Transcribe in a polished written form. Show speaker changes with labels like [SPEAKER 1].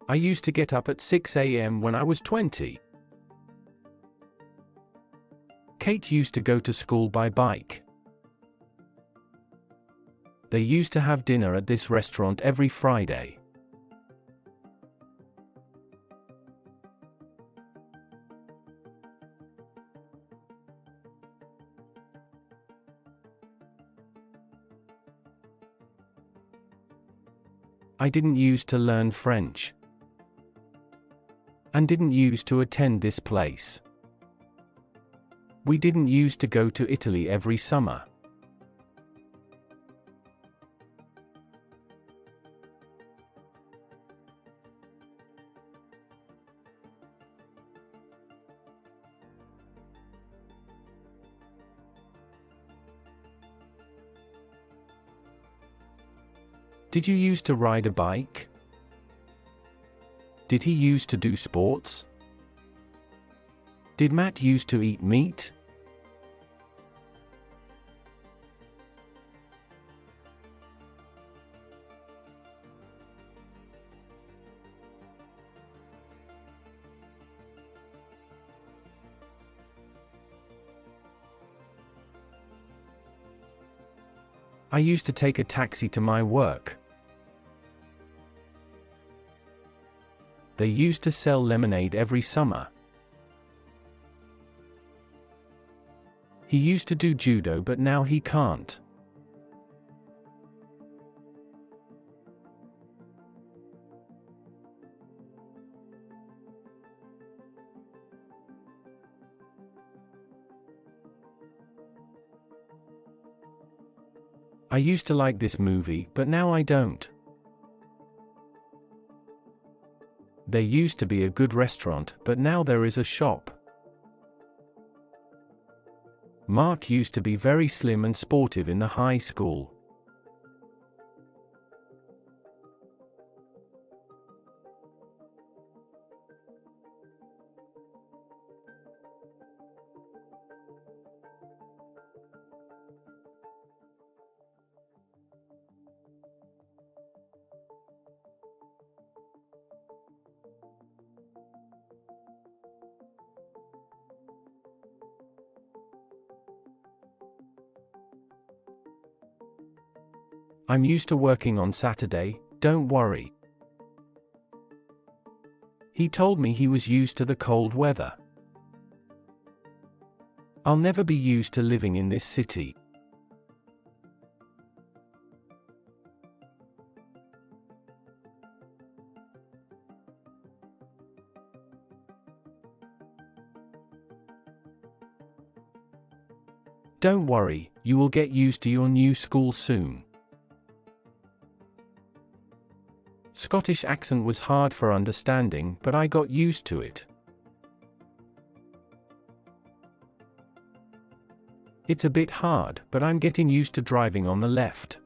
[SPEAKER 1] I used to get up at 6 a.m. when I was 20. Kate used to go to school by bike. They used to have dinner at this restaurant every Friday. I didn't use to learn French. And didn't use to attend this place. We didn't use to go to Italy every summer. Did you use to ride a bike? Did he use to do sports? Did Matt use to eat meat? I used to take a taxi to my work. They used to sell lemonade every summer. He used to do judo, but now he can't. I used to like this movie, but now I don't. There used to be a good restaurant, but now there is a shop. Mark used to be very slim and sportive in the high school. I'm used to working on Saturday, don't worry. He told me he was used to the cold weather. I'll never be used to living in this city. Don't worry, you will get used to your new school soon. Scottish accent was hard for understanding, but I got used to it. It's a bit hard, but I'm getting used to driving on the left.